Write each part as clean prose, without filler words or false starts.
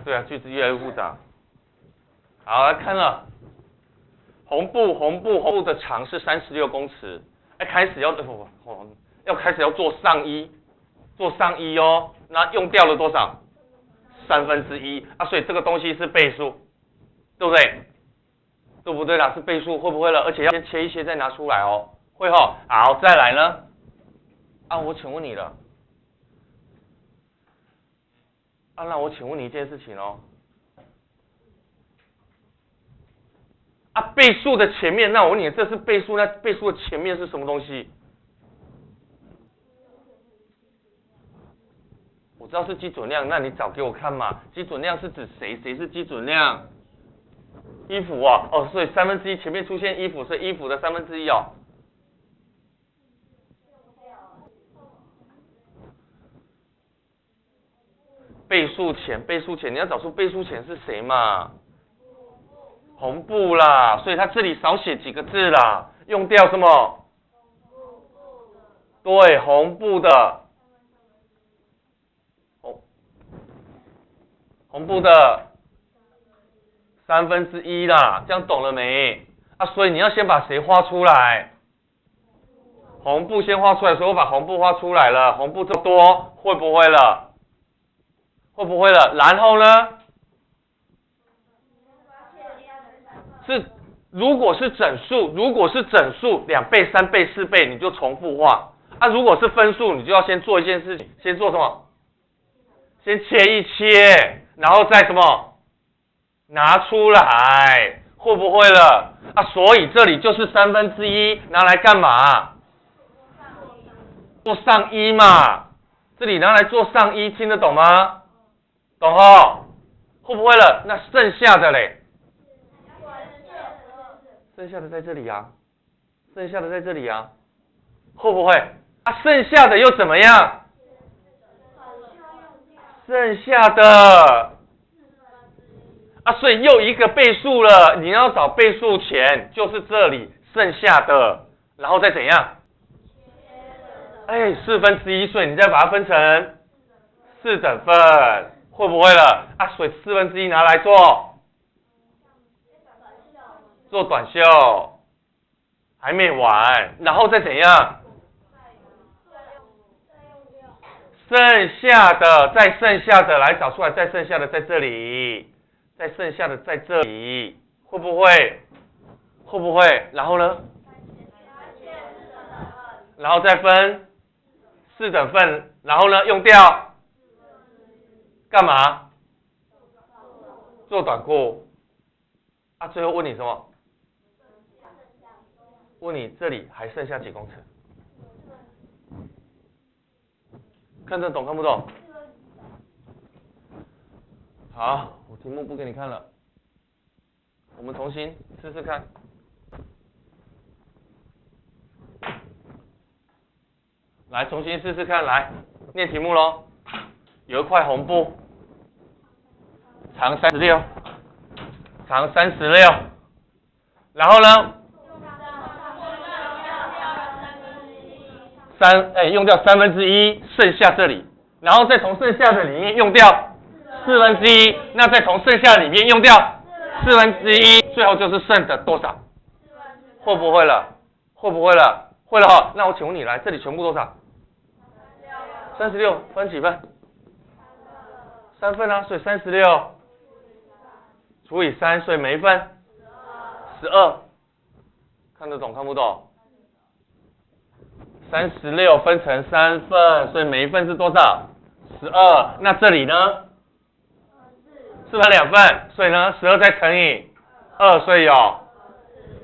对啊，句子越来越复杂。好，来看了，红布的长是36公尺，开始要做上衣哦，那用掉了多少？1/3啊，所以这个东西是倍数，对不对？对不对啦？是倍数，会不会了？而且要先切一些再拿出来哦，会吼。好，再来呢？啊，我请问你了。啊，那我请问你一件事情哦。啊，倍数的前面，那我问你，这是倍数，那倍数的前面是什么东西？我知道是基准量，那你找给我看嘛。基准量是指谁？谁是基准量？衣服啊，哦，所以1/3前面出现衣服，是衣服的1/3哦。倍数前，你要找出倍数前是谁嘛？红布啦，所以他这里少写几个字啦，用掉什么？对，红布的，红布的1/3啦，这样懂了没？啊，所以你要先把谁画出来？红布先画出来，所以我把红布画出来了。红布这么多，会不会了？会不会了？然后呢？如果是整数，2倍、3倍、4倍，你就重复画。啊，如果是分数，你就要先做一件事情，先做什么？先切一切，然后再什么？拿出来，会不会了？啊，所以这里就是1/3，拿来干嘛？做上衣嘛。这里拿来做上衣，听得懂吗？懂哦？会不会了？那剩下的嘞？剩下的在这里啊，剩下的在这里啊，会不会啊？剩下的又怎么样？剩下的啊，所以又一个倍数了。你要找倍数前，就是这里剩下的，然后再怎样？1/4，所以你再把它分成4等份，会不会了？啊，所以1/4拿来做短袖，还没完，然后再怎样？剩下的来找出来，再剩下的在这里，再剩下的在这里，会不会？会不会？然后呢？然后再分4等份，然后呢？用掉干嘛？做短裤。啊，最后问你什么？问你这里还剩下几公尺？看得懂看不懂？好，我题目不给你看了，我们重新试试看。来，重新试试看，来念题目咯。有一块红布，长36，然后呢？用掉1/3，剩下这里，然后再从剩下的里面用掉1/4，那再从剩下里面用掉1/4，最后就是剩的多少？会不会了？会不会了？会了哈。那我请问你，来这里全部多少？36分几份？3份啊，所以36除以3，所以每一份12，看得懂看不懂？36分成3份，所以每一份是多少？12。那这里呢？4分2份，所以呢12再乘以2，所以有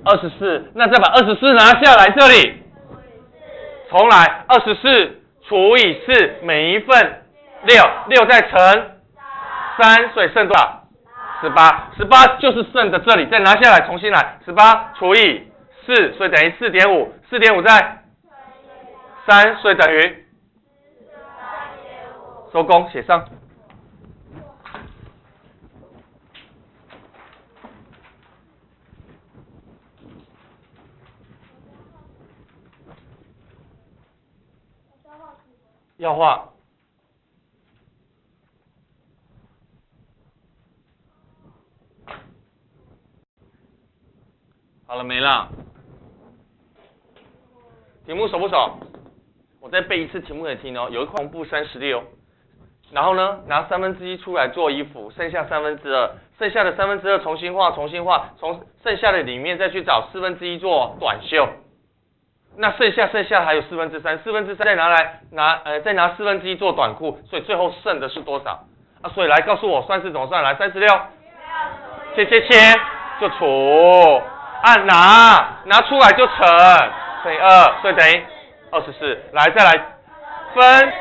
24。那再把24拿下来，这里重来，24除以4，每一份6再乘3，所以剩多少？18就是剩的这里，再拿下来重新来，18除以4，所以等于4.5再3，所以等于收工写上。要画好了没啦？题目熟不熟？我再背一次题目给你听哦。有一块红布36，然后呢，拿1/3出来做衣服，剩下2/3，剩下的2/3重新画，从剩下的里面再去找1/4做短袖。那剩下还有3/4再再拿1/4做短裤，所以最后剩的是多少？啊，所以来告诉我算式怎么算？来36，切就除，拿出来就乘，乘以2，所以等于24。来再来分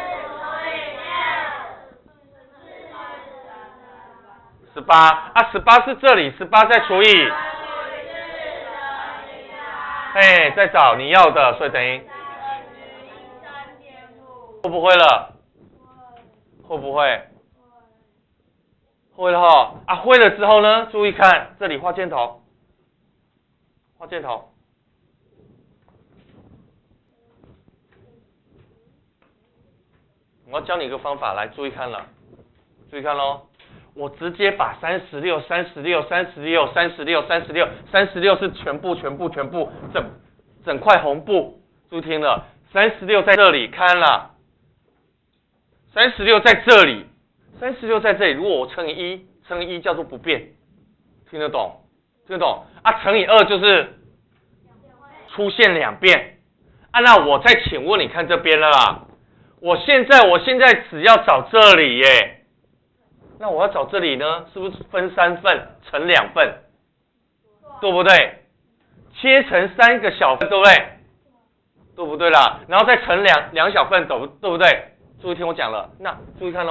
18啊，18是这里，18再除以。再找你要的，所以等于会不会了？会不会？会了哈啊！会了之后呢？注意看这里画箭头，画箭头。我要教你一个方法，来注意看了，注意看咯。我直接把36是全部整块红布，注意听了，36在这里看了，36在这里，36在这里，如果我乘以1叫做不变，听得懂啊？乘以2就是出现2遍啊。那我再请问你看这边了啦，我现在只要找这里耶。那我要找这里呢，是不是分3份，乘2份，对不对？切成3个小份，对不对？对不对啦？然后再乘两小份，对不对？注意听我讲了，那注意看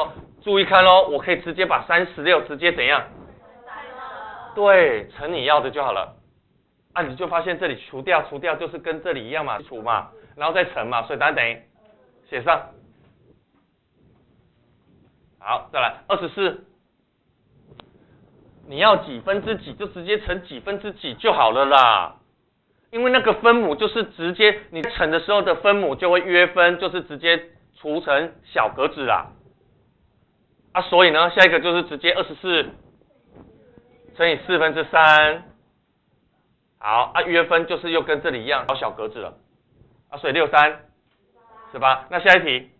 咯，我可以直接把36直接怎样？对，乘你要的就好了。啊，你就发现这里除掉就是跟这里一样嘛，除嘛，然后再乘嘛，所以答案等于写上。好，再来24，你要几分之几就直接乘几分之几就好了啦，因为那个分母就是直接你乘的时候的分母就会约分，就是直接除成小格子啦。啊，所以呢，下一个就是直接24乘以3/4，好啊，约分就是又跟这里一样，找小格子了啊，所以63是吧？那下一题。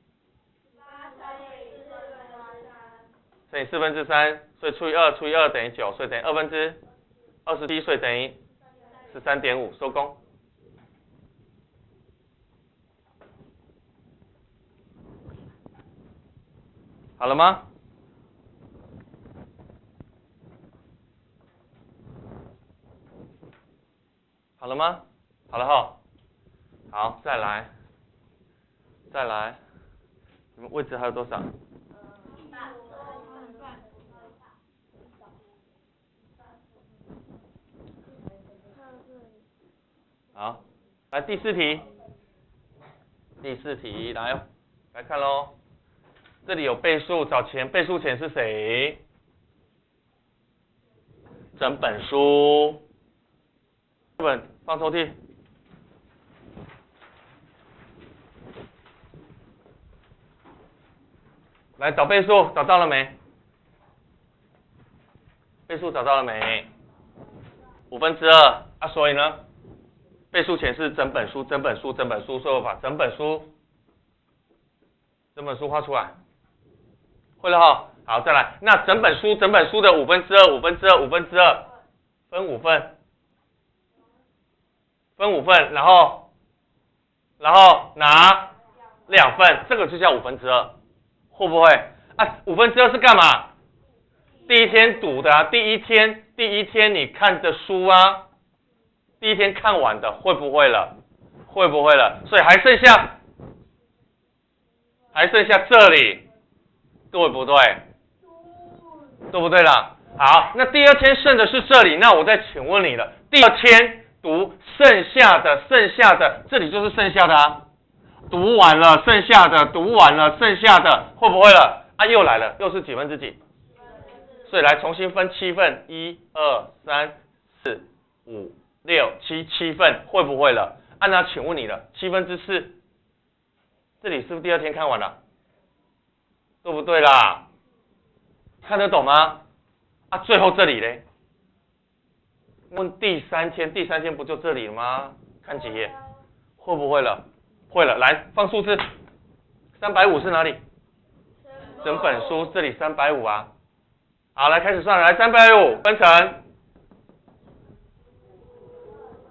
乘以3/4，所以除以2等于9，所以等于27，所以等于13.5，收工。好了吗？好了吗？好了哈。好，再来，你们位置还有多少？好，来第4题，来看咯。这里有倍数，找倍数前是谁？整本书，这本放抽屉。来找倍数，找到了没？倍数找到了没？2/5啊，所以呢？倍数前是整本书，所以我把整本书画出来，会了哈。好，再来，那整本书的2/5分5份，然后拿2份，这个就叫2/2，会不会啊？2/2是干嘛？第一天读的啊，第一天你看的书啊。第一天看完的会不会了？所以还剩下这里，对不对？对不对啦？好，那第2天剩的是这里，那我再请问你了，第2天读剩下的，这里就是剩下的啊，读完了剩下的，会不会了？啊，又来了，又是几分之几？所以来重新分7份，1、2、3、4、5、6、7份，会不会了？啊，那请问你了，4/7，这里是不是第2天看完了？对不对啦？看得懂吗？啊，最后这里嘞，问第三天，第三天不就这里了吗？看几页，会不会了？会了，来放数字，350是哪里？整本书这里350啊。好，来开始算了，来350分成，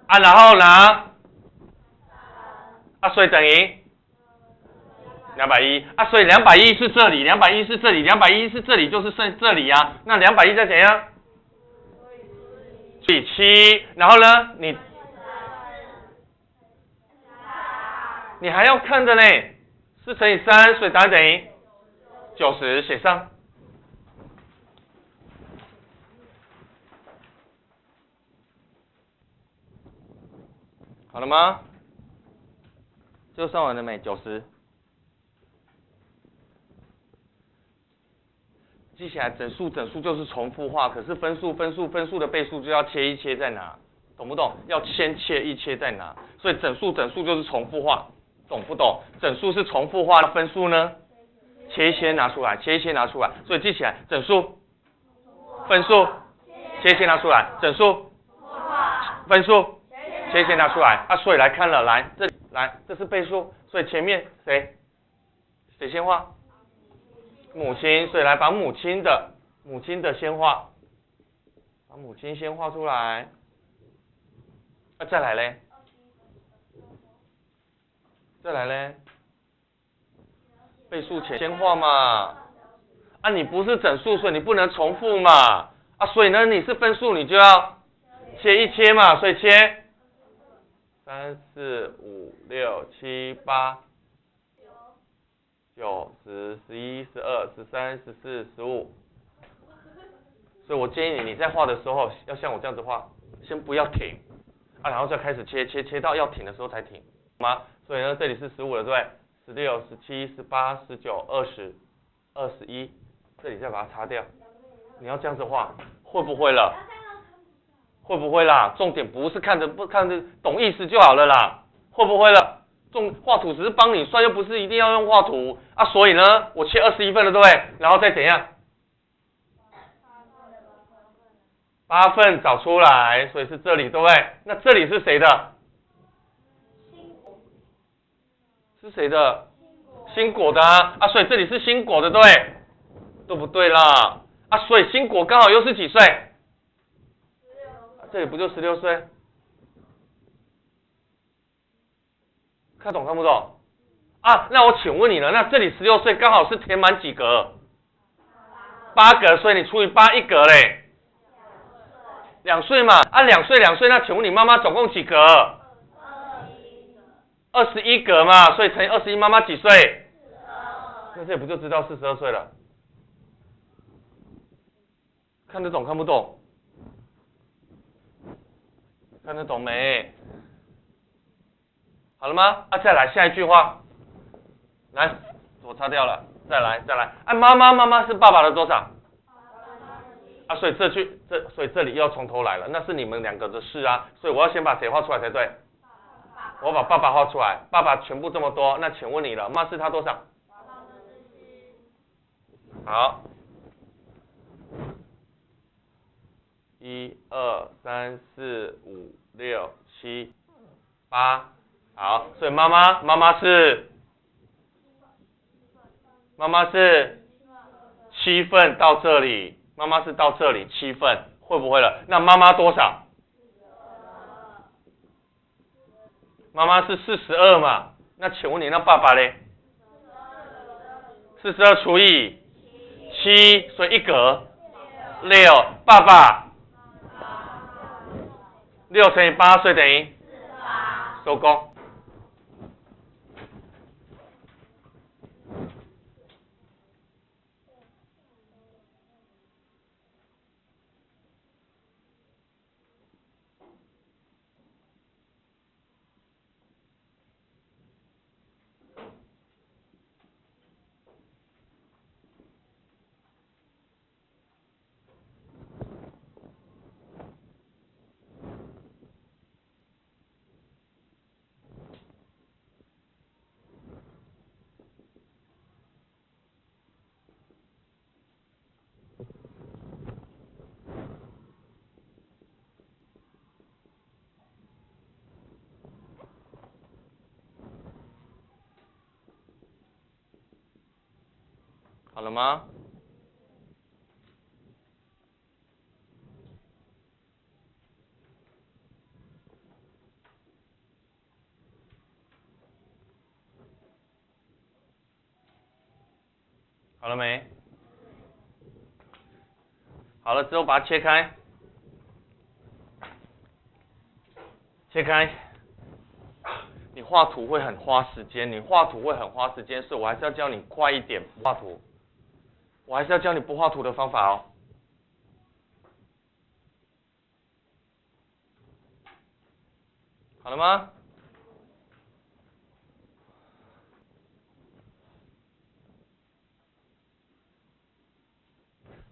啊，然后拿，啊，所以等于210，啊，所以210是这里，210是这里，210是这里，就是剩这里啊。那210再怎样？除以7，然后呢，你还要看的呢，4乘以3，所以答案等于90，写上。好了吗？就算完了没？90。记起来，整数就是重复化，可是分数的倍数就要切一切再拿，懂不懂？要先切一切再拿，所以整数就是重复化，懂不懂？整数是重复化的，分数呢？切一切拿出来，切一切拿出来，所以记起来，整数、分数，切一切拿出来，整数、分数，切一切拿出来。啊，所以来看了，来这里来，这是倍数，所以前面谁先画？母亲，所以来把母亲的先画，把母亲先画出来。啊，再来嘞，倍数前先画嘛。啊，你不是整数，所以你不能重复嘛。啊，所以呢，你是分数，你就要切一切嘛，所以切3、4、5、6、7、8、9、10、11、12、13、14、15。所以我建议你在画的时候要像我这样子画，先不要停啊，然后再开始切到要停的时候才停，好吗？所以呢，这里是15了，对不对？16、17、18、19、20、21，这里再把它擦掉。你要这样子画，会不会了？会不会啦？重点不是看着懂意思就好了啦，会不会了？画图只是帮你算，又不是一定要用画图啊。所以呢，我切21份了，对不对？然后再怎样？8份找出来，所以是这里，对不对？那这里是谁的？是谁的？新果的啊，啊，所以这里是新果的，对不对啦？啊，所以新果刚好又是几岁？这里不就16岁？看懂看不懂？啊，那我请问你了，那这里16岁刚好是填满几格？8格，所以你除以8，一格嘞，2岁嘛，啊2岁，那请问你妈妈总共几格？21格嘛，所以乘以21，妈妈几岁？那这不就知道42岁了？看得懂看不懂？看得懂没？好了吗？啊，再来下一句话，来，我擦掉了，再来，啊，妈妈是爸爸的多少？啊，所以所以这里又要从头来了，那是你们两个的事啊，所以我要先把谁画出来才对？我把爸爸画出来，爸爸全部这么多，那请问你了，妈是他多少？好，1、2、3、4、5、6、7、8，好，所以妈妈是7份到这里，妈妈是到这里7份，会不会了？那妈妈多少？妈妈是42嘛，那请问你那爸爸嘞？42除以7，所以一格6，爸爸6乘以8，所以等于收工。好了吗？好了没？好了之后把它切开，切开。你画图会很花时间，所以我还是要教你快一点画图，我还是要教你不画图的方法哦。好了吗？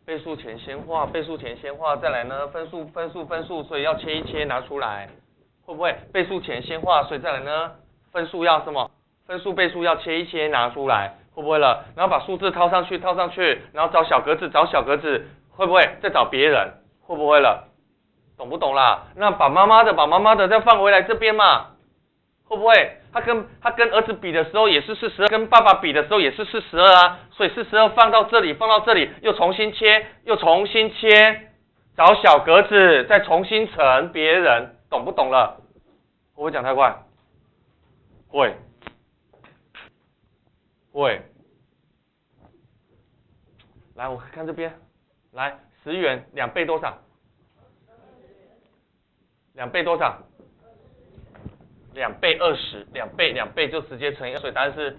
倍数前先画，再来呢分数，所以要切一切拿出来，会不会？倍数前先画，所以再来呢分数要什么？分数倍数要切一切拿出来，会不会了？然后把数字套上去，然后找小格子，会不会？再找别人，会不会了？懂不懂啦？那把妈妈的再放回来这边嘛，会不会？他跟儿子比的时候也是42，跟爸爸比的时候也是42啊，所以42放到这里，又重新切，找小格子，再重新乘别人，懂不懂了？会不会讲太快？会。来，我看这边，来10元2倍多少？2倍多少？2倍20，2倍就直接乘以2，所以答案是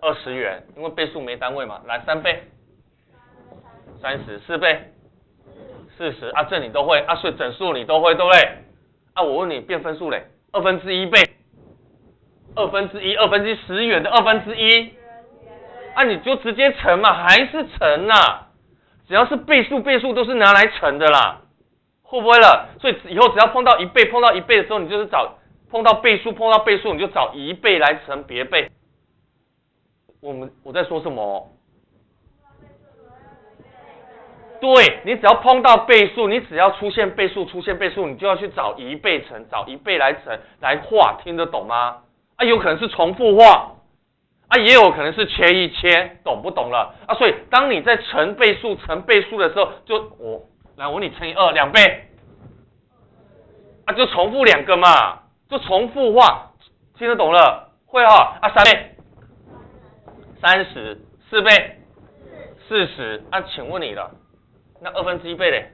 20元，因为倍数没单位嘛。来3倍，30，4倍，40啊，这你都会啊，所以整数你都会，对不对？啊，我问你变分数嘞，1/2倍，1/2，1/2 10元的1/2，啊，你就直接乘嘛，还是乘啦，只要是倍数都是拿来乘的啦，会不会了？所以以后只要碰到1倍的时候，你就是碰到倍数，你就找1倍来乘别倍。我在说什么？对，你只要碰到倍数，你只要出现倍数，你就要去找1倍乘，找1倍来乘来画，听得懂吗？啊，有可能是重复画，啊，也有可能是切一切，懂不懂了？啊，所以当你在乘倍数的时候，来我问你乘以2倍，啊，就重复2个嘛。就重复画，听得懂了？会哈啊，3倍，30，4倍，40。啊，请问你了，那1/2倍嘞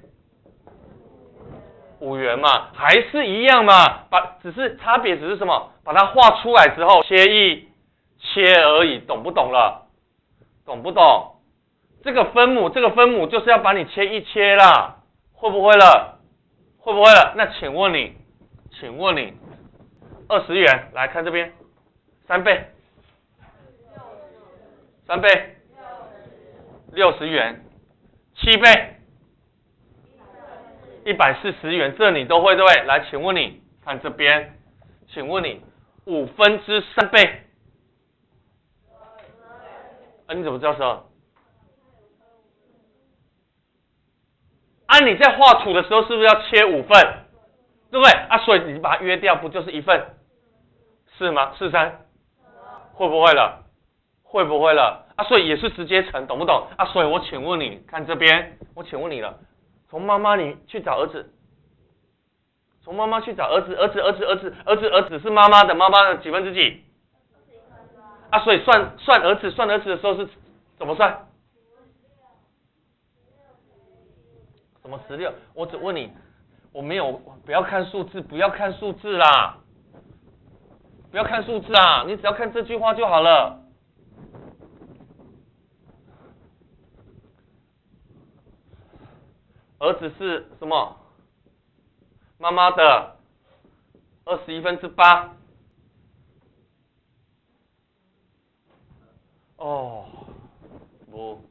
？5元嘛，还是一样嘛，差别只是什么？把它画出来之后切而已，懂不懂了？懂不懂？这个分母就是要把你切一切啦，会不会了？那请问你20元，来看这边，3倍，60元，7倍，140元，这你都会对不对？来，请问你看这边，请问你3/5倍，啊，你怎么知道12？啊，你在画图的时候是不是要切5份？对不对？啊，所以你把它约掉，不就是1份？是吗？43，会不会了？啊，所以也是直接乘，懂不懂？啊，所以我请问你，看这边，我请问你了，从妈妈你去找儿子，儿子是妈妈的几分之几？啊，所以算儿子的时候是怎么算？什么16？我只问你。不要看数字啦，你只要看这句话就好了。儿子是什么？妈妈的21/8。哦，不，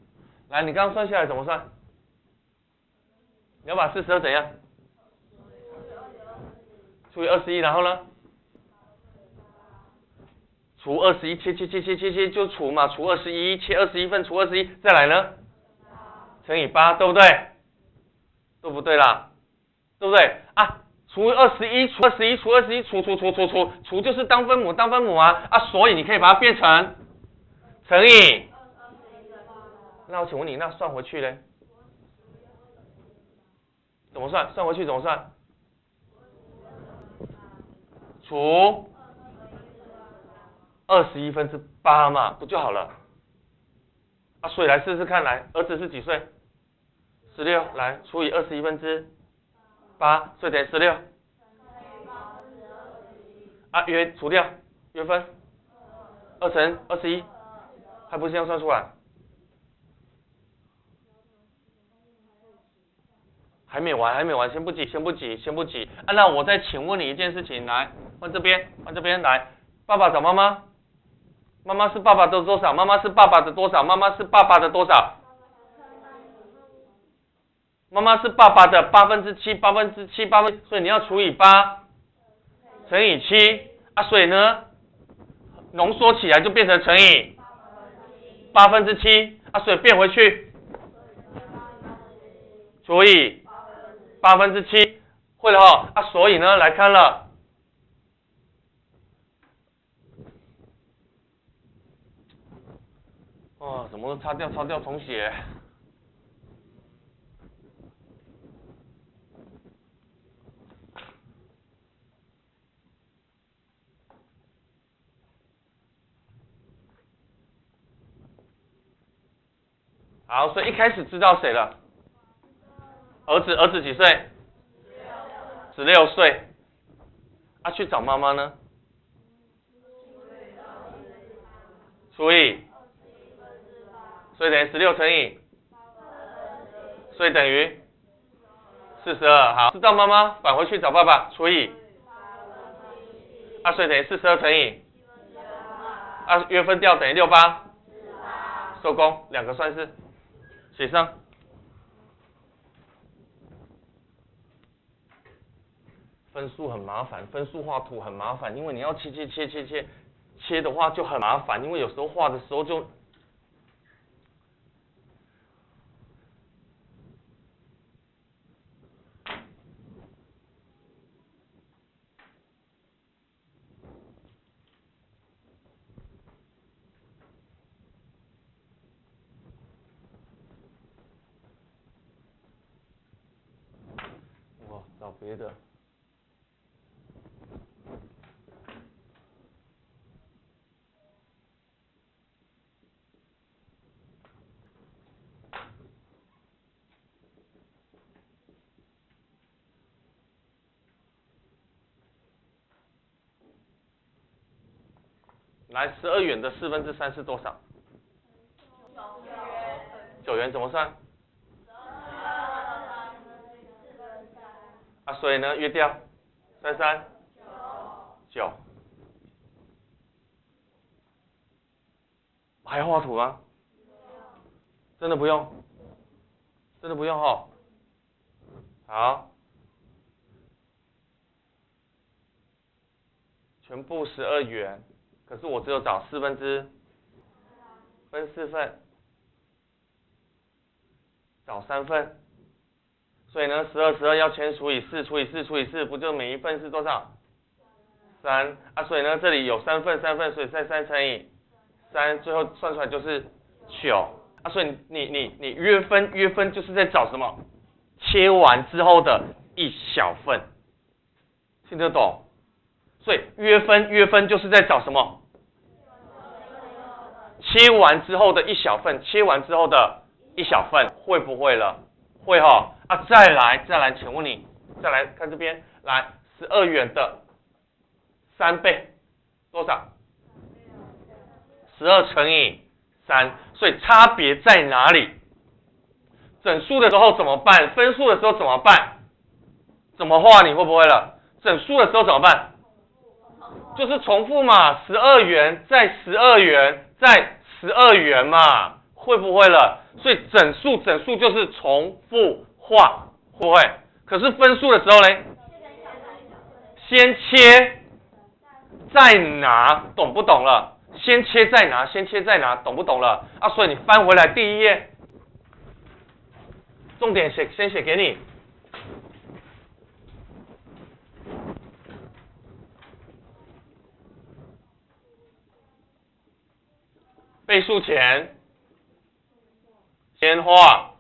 来，你刚刚算下来怎么算？你要把42怎样？除以21，然后呢？除21，切就除嘛，除21，切21份，除21，再来呢？乘以8，对不对？对不对啦？对不对？啊，除以21，除就是当分母啊，啊，所以你可以把它变成乘以那我请问你，那算回去嘞？怎么算？算回去怎么算？除21/8嘛，不就好了？啊，所以来试试看，来，儿子是几岁？16，来除以21/8，所以等于16。啊，约除掉，约分，2乘21，还不是这样算出来？还没完，先不急。啊，那我再请问你一件事情，来，换这边，来，爸爸找妈妈，妈妈是爸爸的多少？妈妈是爸爸的多少？妈妈是爸爸的多少？妈妈是爸爸的7/7，所以你要除以8乘以7啊，所以呢，浓缩起来就变成乘以7/8啊，所以变回去除以7/8，会了哈啊，所以呢来看了，哦，怎么都擦掉重写。好，所以一开始知道谁了？儿子几岁？16岁。啊，去找妈妈呢？除以，所以等于16乘以，所以等于42。好，知道妈妈返回去找爸爸，除以，啊，所以等于42乘以，啊，约分掉等于68，收工，两个算式，写上。分数很麻烦，分数画图很麻烦，因为你要切的话就很麻烦，因为有时候画的时候就，我找别的。来，12元的3/4是多少？9元怎么算？啊，所以呢，约掉33、9，还要画图吗？真的不用哦。好，全部12元，可是我只有找分4份，找3份，所以呢，12要先除以4，不就每一份是多少？3啊，所以呢，这里有3份，所以再3乘以3，最后算出来就是9啊，所以你约分就是在找什么？切完之后的一小份，听得懂？所以约分就是在找什么？切完之后的一小份，会不会了？会哈啊！再来，请问你，再来看这边，来12元的3倍多少？12乘以3，所以差别在哪里？整数的时候怎么办？分数的时候怎么办？怎么画？你会不会了？整数的时候怎么办？就是重复嘛，12元再12元再12元嘛，会不会了？所以整数就是重复画，会不会？可是分数的时候呢？先切再拿，懂不懂了？先切再拿，懂不懂了？啊，所以你翻回来第1页，重点先写给你。倍数前先画。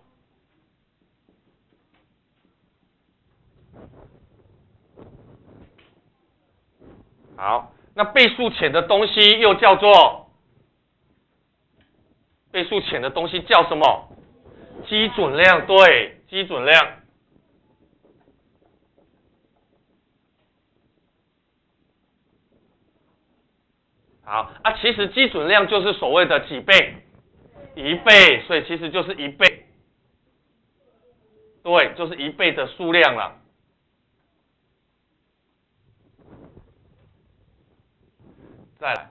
好，那倍数浅的东西又叫做倍数浅的东西叫什么？基准量，对，基准量。好啊，其实基准量就是所谓的几倍？1倍，所以其实就是1倍。对，就是1倍的数量了。再来，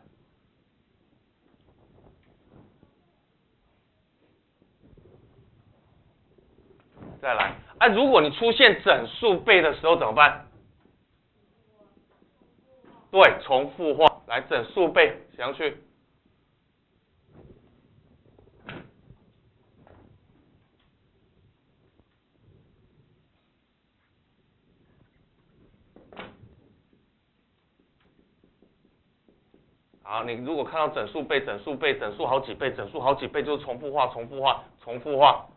再来啊！如果你出现整数倍的时候怎么办？对，重复化，来整数倍写上去。好，你如果看到整数倍、整数倍、整数好几倍、整数好几倍，就是重复化、重复化、重复化。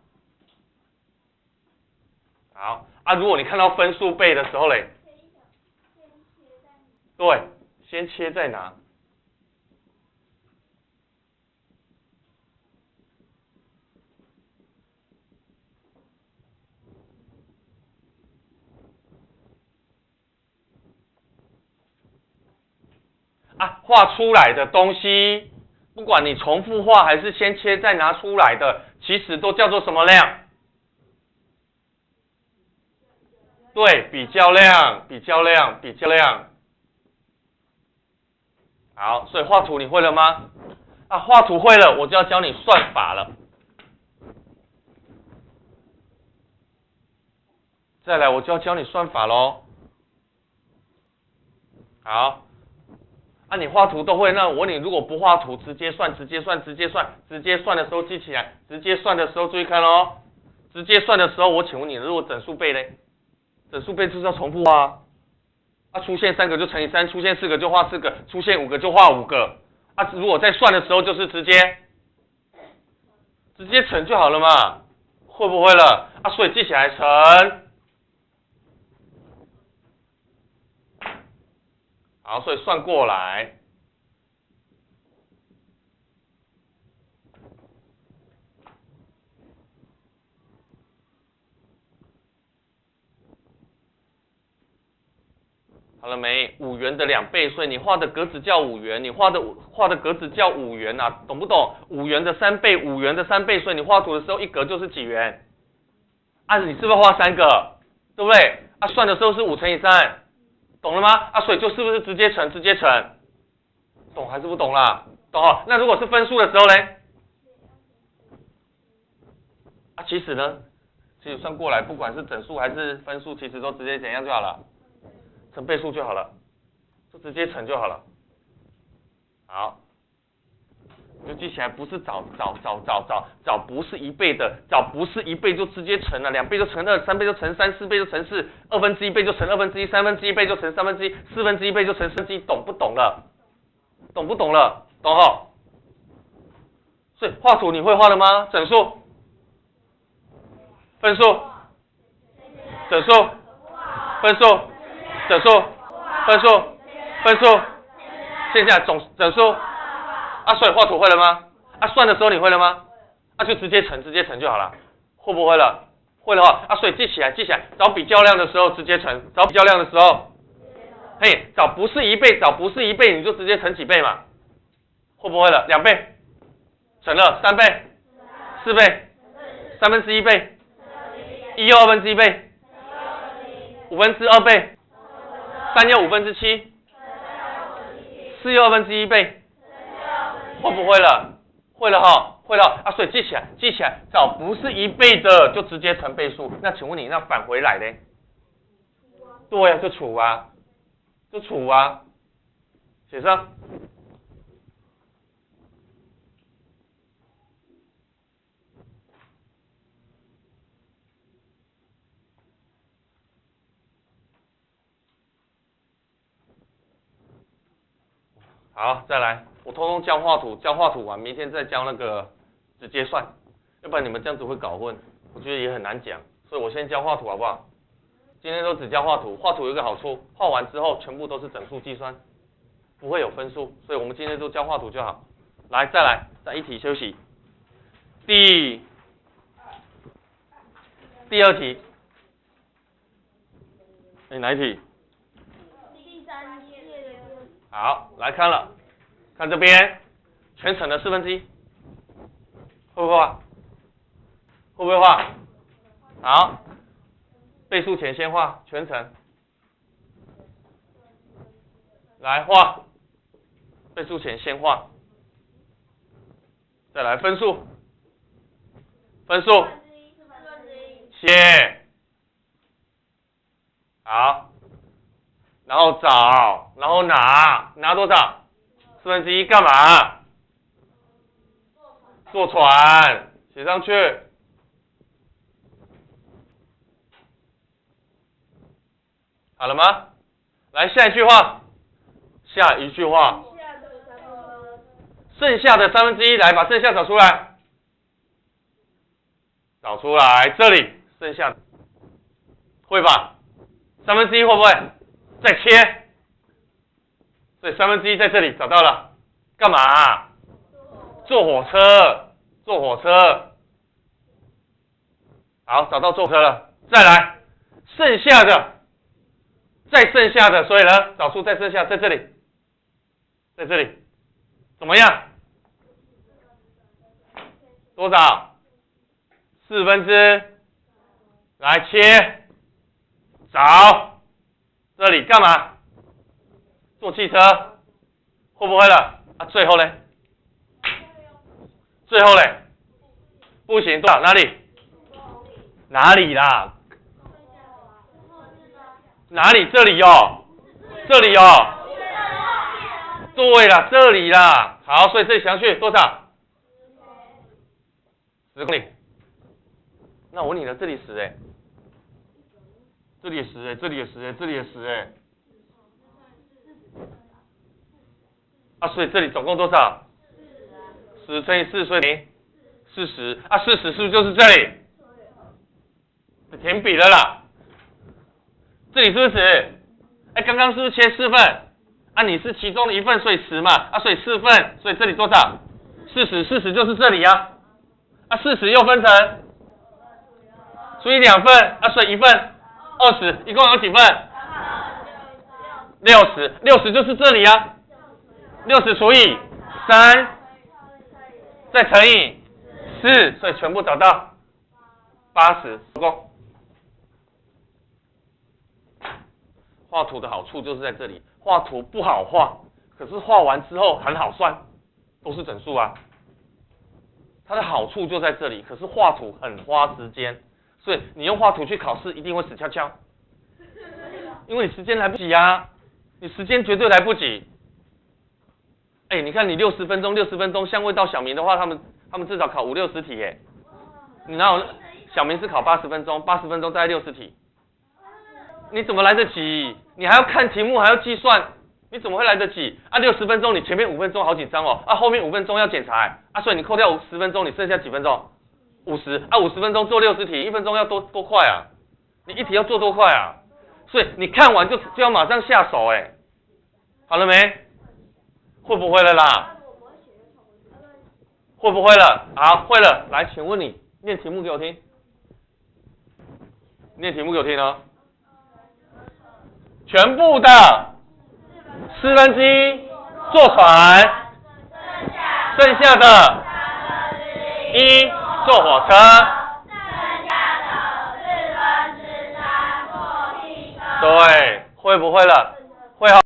好啊，如果你看到分数倍的时候嘞，对，先切再拿。啊，画出来的东西，不管你重复画还是先切再拿出来的，其实都叫做什么量？对，比较量，比较量，比较量。好，所以画图你会了吗？啊，画图会了，我就要教你算法了。再来，我就要教你算法咯。好。啊，你画图都会，那我问你，如果不画图，直接算，直接算，直接算，直接算的时候记起来，直接算的时候注意看哦。直接算的时候，我请问你，如果整数倍嘞？整数倍就是要重复画啊。啊，出现3个就乘以3，出现4个就画4个，出现5个就画5个。啊，如果在算的时候就是直接乘就好了嘛，会不会了？啊，所以记起来乘。好，所以算过来。好了没？5元的2倍，所以你画的格子叫5元，你画的格子叫5元啊，懂不懂？5元的3倍，5元的3倍，所以你画图的时候一格就是几元？啊，你是不是画3个？对不对？啊，算的时候是5乘以3，懂了吗？啊，所以就是不是直接乘？直接乘，懂还是不懂啦？懂哦。那如果是分数的时候呢？啊，其实呢，其实算过来，不管是整数还是分数，其实都直接怎样就好了。乘倍数就好了，就直接乘就好了。好，就记起来，不是找不是1倍的，找不是1倍就直接乘了，2倍就乘2，3倍就乘3，4倍就乘4，1/2倍就乘1/2，1/3倍就乘1/3，1/4倍就乘1/4，懂不懂了？懂不懂了？懂哈？所以画图你会画了吗？整数、分数、整数、分数。整数、分数、分数，剩下整数。啊，所以画图会了吗？啊，算的时候你会了吗？啊，就直接乘就好了。会不会了？会的话，啊，所以记起来，找比较量的时候直接乘，找比较量的时候，嘿，找不是1倍，找不是1倍，你就直接乘几倍嘛？会不会了？2倍，乘了3倍、4倍、1/3倍、1/2倍、1/2倍。3又7/5，4又1/2倍，会不会了？会了哈，会了啊！所以记起来，找不是1倍的就直接乘倍数。那请问你那返回来呢？对呀，就除啊，写上。好，再来，我通通教画图完，明天再教那个直接算，要不然你们这样子会搞混，我觉得也很难讲，所以我先教画图好不好？今天都只教画图，画图有一个好处，画完之后全部都是整数计算，不会有分数，所以我们今天都教画图就好。来，再一题休息。第二题，哪一题？第3页的。好，来看了，看这边，全程的1/4，会不会画？会不会画？好，倍数前先画全程，来画，倍数前先画，再来分数，写，好，然后找，然后拿多少？1/4干嘛？坐船，写上去。好了吗？来下一句话，剩下的1/3，来把剩下找出来，这里剩下的，会吧？1/3会不会？再切，所以1/3在这里找到了，干嘛？坐火车。好，找到坐车了，再来剩下的。再剩下的，所以呢，找出再剩下，在这里，怎么样？多少？4/4，来切，找，这里干嘛？坐汽车，会不会了？啊，最后嘞？不行，多少？哪里啦？哪里？这里哦，对了，这里啦。好，所以这里想去多少？10公里。那我问你了，这里10这里也10这里也10啊，所以这里总共多少？10乘以4，所以40啊，40是不是就是这里？填笔了啦。这里是不是10？刚刚是不是切4份？啊，你是其中的1份，所以10嘛。啊，所以4份，所以这里多少？40就是这里啊。啊，40又分成除以2份，啊，所以1份20，一共有几份？60就是这里啊。60除以3，再乘以4，所以全部找到80，成功。画图的好处就是在这里，画图不好画，可是画完之后很好算，都是整数啊。它的好处就在这里，可是画图很花时间，所以你用画图去考试一定会死翘翘，因为你时间来不及啊，你时间绝对来不及。你看你60分钟，相位到小明的话，他们至少考50-60题耶。你哪有小明是考80分钟，80分钟大概60题。你怎么来得及？你还要看题目，还要计算，你怎么会来得及？啊，60分钟，你前面5分钟好紧张哦，啊，后面5分钟要检查，啊，所以你扣掉10分钟，你剩下几分钟？50啊，50分钟做60题，1分钟要多快啊？你一题要做多快啊？所以你看完就要马上下手，好了没？会不会了啦？会不会了？好，会了。来，请问你念题目给我听，哦。全部的1/4坐船，剩下的1坐火车，对，会不会了？